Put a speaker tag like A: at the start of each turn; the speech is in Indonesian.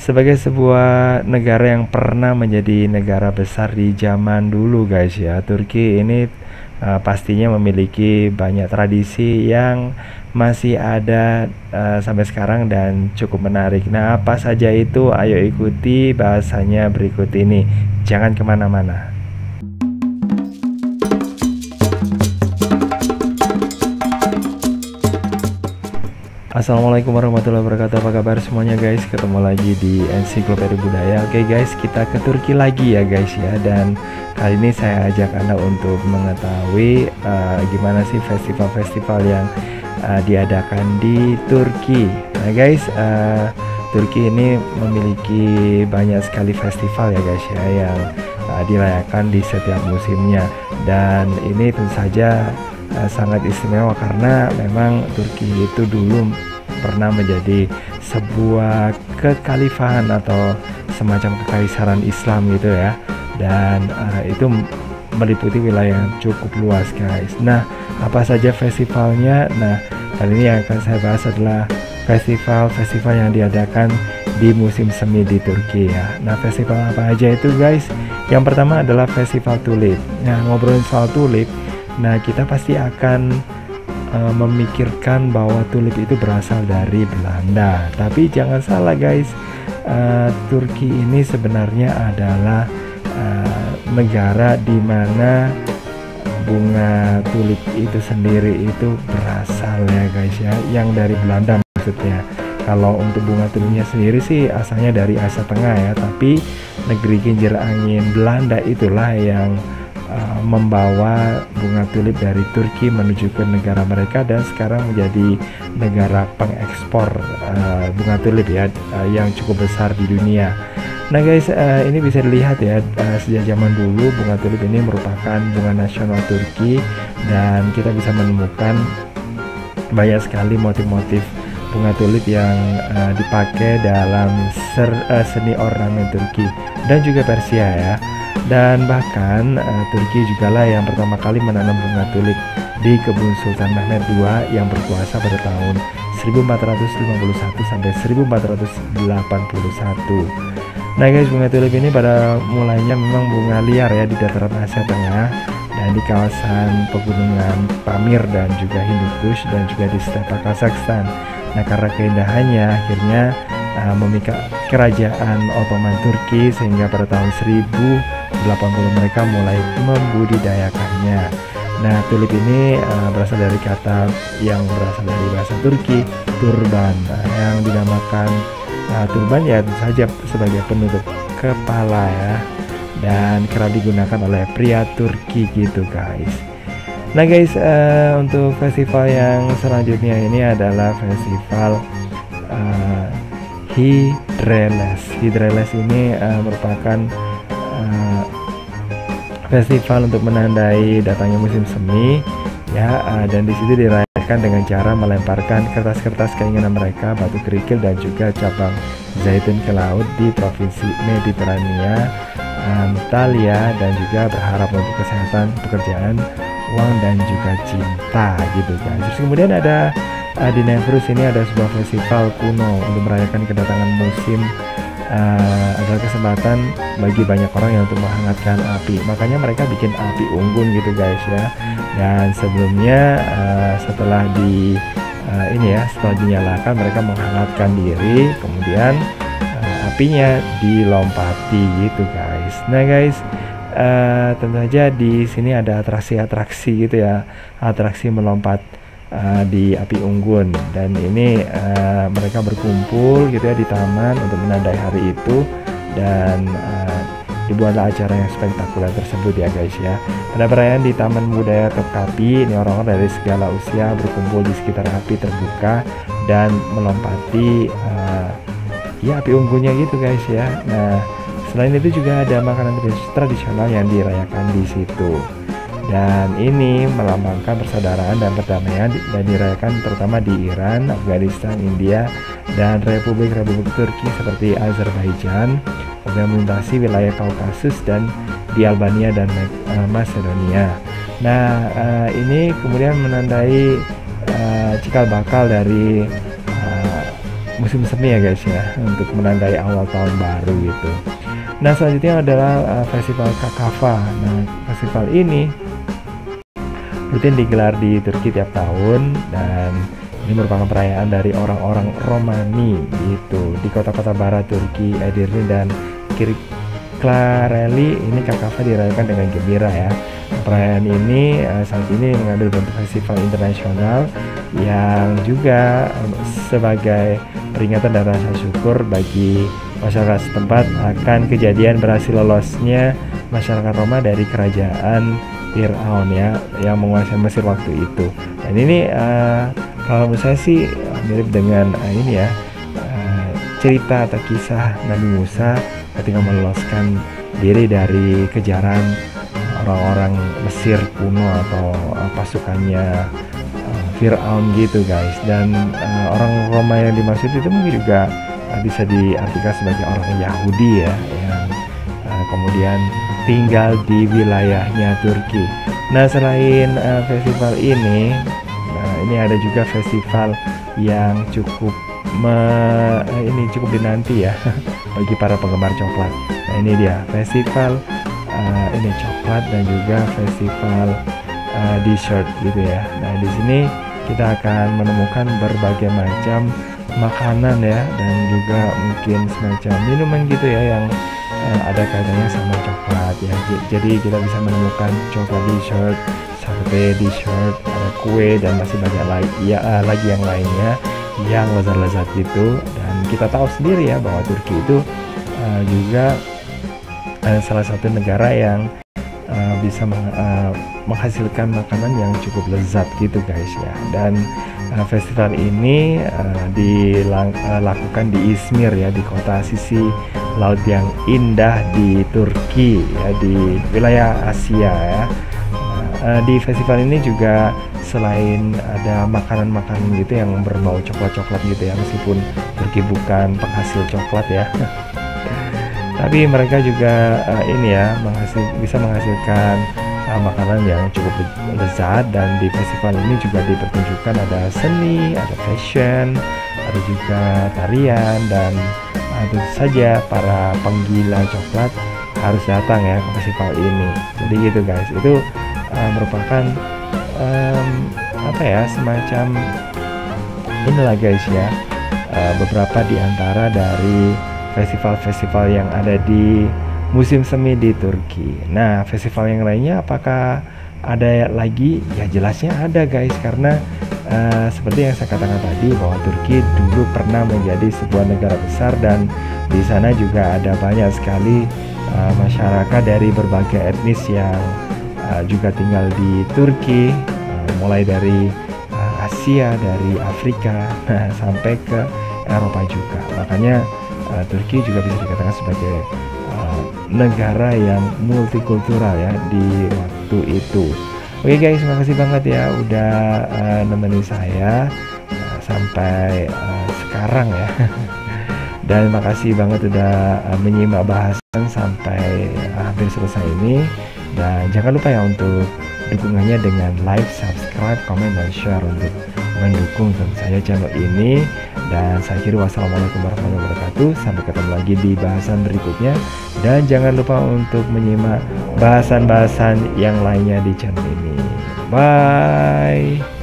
A: sebagai sebuah negara yang pernah menjadi negara besar di zaman dulu guys ya. Turki ini pastinya memiliki banyak tradisi yang masih ada sampai sekarang dan cukup menarik. Nah, apa saja itu? Ayo ikuti bahasanya berikut ini. Jangan kemana-mana. Assalamualaikum warahmatullahi wabarakatuh. Apa kabar semuanya guys? Ketemu lagi di Ensiklopedia Budaya. Oke guys, kita ke Turki lagi ya guys ya. Dan kali ini saya ajak Anda untuk mengetahui gimana sih festival-festival yang diadakan di Turki. Nah guys, Turki ini memiliki banyak sekali festival ya guys ya, yang dirayakan di setiap musimnya. Dan ini tentu saja sangat istimewa karena memang Turki itu dulu pernah menjadi sebuah kekhalifahan atau semacam kekaisaran Islam gitu ya, dan itu meliputi wilayah yang cukup luas guys. Nah, apa saja festivalnya? Nah, kali ini yang akan saya bahas adalah festival-festival yang diadakan di musim semi di Turki ya. Nah, festival apa aja itu guys? Yang pertama adalah festival tulip. Nah, ngobrolin soal tulip, nah kita pasti akan memikirkan bahwa tulip itu berasal dari Belanda. Tapi jangan salah guys, Turki ini sebenarnya adalah negara di mana bunga tulip itu sendiri itu berasal ya guys ya, yang dari Belanda maksudnya. Kalau untuk bunga tulipnya sendiri sih asalnya dari Asia Tengah ya, tapi negeri kincir angin Belanda itulah yang membawa bunga tulip dari Turki menuju ke negara mereka, dan sekarang menjadi negara pengekspor bunga tulip ya, yang cukup besar di dunia. Nah guys, ini bisa dilihat ya, sejak zaman dulu bunga tulip ini merupakan bunga nasional Turki, dan kita bisa menemukan banyak sekali motif-motif bunga tulip yang dipakai dalam seni ornamen Turki dan juga Persia ya. Dan bahkan Turki juga lah yang pertama kali menanam bunga tulip di kebun Sultan Mehmed II yang berkuasa pada tahun 1451 sampai 1481. Nah guys, bunga tulip ini pada mulanya memang bunga liar ya di dataran Asia Tengah dan di kawasan pegunungan Pamir dan juga Hindu Kush dan juga di stepa Kazakhstan. Nah, karena keindahannya akhirnya memikat kerajaan Ottoman Turki sehingga pada tahun 1080 mereka mulai membudidayakannya. Nah, tulip ini berasal dari kata yang berasal dari bahasa Turki, turban, yang dinamakan turban ya tentu saja sebagai penutup kepala ya, dan kerap digunakan oleh pria Turki gitu guys. Nah guys, untuk festival yang selanjutnya ini adalah festival Hidreles. Hidreles ini merupakan festival untuk menandai datangnya musim semi ya, dan di situ dirayakan dengan cara melemparkan kertas-kertas keinginan mereka, batu kerikil dan juga cabang zaitun ke laut di provinsi Mediterania, Antalya, dan juga berharap untuk kesehatan, pekerjaan, uang dan juga cinta gitu kan. Terus kemudian ada di Nevruz ini ada sebuah festival kuno untuk merayakan kedatangan musim, adalah kesempatan bagi banyak orang yang untuk menghangatkan api. Makanya mereka bikin api unggun gitu guys ya. Dan sebelumnya setelah setelah dinyalakan mereka menghangatkan diri, kemudian apinya dilompati gitu guys. Nah guys, tentu saja di sini ada atraksi-atraksi gitu ya, atraksi melompat di api unggun, dan ini mereka berkumpul gitu ya di taman untuk menandai hari itu, dan dibuatlah acara yang spektakuler tersebut ya guys ya. Pada perayaan di Taman Budaya Topkapi ini orang-orang dari segala usia berkumpul di sekitar api terbuka dan melompati ya api unggunnya gitu guys ya. Nah, selain itu juga ada makanan tradisional yang dirayakan di situ. Dan ini melambangkan persaudaraan dan perdamaian, dan dirayakan terutama di Iran, Afghanistan, India, dan Republik-Republik Turki seperti Azerbaijan, kemudian melintasi wilayah Kaukasus dan di Albania dan Macedonia. Nah, ini kemudian menandai cikal bakal dari musim semi ya guys ya, untuk menandai awal tahun baru gitu. Nah selanjutnya adalah festival Kakava. Nah festival ini rutin digelar di Turki tiap tahun, dan ini merupakan perayaan dari orang-orang Romani gitu di kota-kota barat Turki, Edirne dan Kırklareli. Ini Kakava dirayakan dengan gembira ya. Perayaan ini saat ini mengambil bentuk festival internasional yang juga sebagai peringatan dan rasa syukur bagi masyarakat setempat akan kejadian berhasil lolosnya masyarakat Roma dari kerajaan Firaun ya, yang menguasai Mesir waktu itu. Dan ini kalau menurut saya sih mirip dengan ini ya, cerita atau kisah Nabi Musa ketika meloloskan diri dari kejaran orang-orang Mesir kuno atau pasukannya Firaun gitu guys. Dan orang Roma yang dimaksud itu mungkin juga bisa diartikan sebagai orang Yahudi ya, yang kemudian tinggal di wilayahnya Turki. Nah selain festival ini, ini ada juga festival yang cukup dinanti ya bagi para penggemar coklat. Nah ini dia festival ini coklat dan juga festival dessert gitu ya. Nah di sini kita akan menemukan berbagai macam makanan ya, dan juga mungkin semacam minuman gitu ya yang ada kaitannya sama coklat ya. Jadi kita bisa menemukan coklat dessert, sate dessert, ada kue, dan masih banyak lagi yang lainnya yang lezat-lezat gitu. Dan kita tahu sendiri ya bahwa Turki itu juga salah satu negara yang bisa menghasilkan makanan yang cukup lezat gitu guys ya. Dan festival ini dilakukan di Izmir ya, di kota sisi laut yang indah di Turki ya, di wilayah Asia ya. Di festival ini juga selain ada makanan-makanan gitu yang berbau coklat-coklat gitu ya, meskipun Turki bukan penghasil coklat ya tapi mereka juga ini ya bisa menghasilkan makanan yang cukup lezat. Dan di festival ini juga dipertunjukkan ada seni, ada fashion, ada juga tarian, dan tentu saja para penggila coklat harus datang ya ke festival ini. Jadi gitu guys, itu merupakan apa ya, semacam inilah guys ya, beberapa di antara dari festival-festival yang ada di musim semi di Turki. Nah festival yang lainnya apakah ada lagi? Ya jelasnya ada guys, karena seperti yang saya katakan tadi bahwa Turki dulu pernah menjadi sebuah negara besar, dan di sana juga ada banyak sekali masyarakat dari berbagai etnis yang juga tinggal di Turki, mulai dari Asia, dari Afrika sampai ke Eropa juga. Makanya Turki juga bisa dikatakan sebagai negara yang multikultural ya di waktu itu. Oke guys, makasih banget ya udah nemenin saya sampai sekarang ya. Dan makasih banget udah menyimak bahasan sampai hampir selesai ini. Dan jangan lupa ya untuk dukungannya dengan like, subscribe, komen, dan share untuk mendukung tentu saja channel ini. Dan saya akhiri, wassalamualaikum warahmatullahi wabarakatuh. Sampai ketemu lagi di bahasan berikutnya. Dan jangan lupa untuk menyimak bahasan-bahasan yang lainnya di channel ini. Bye.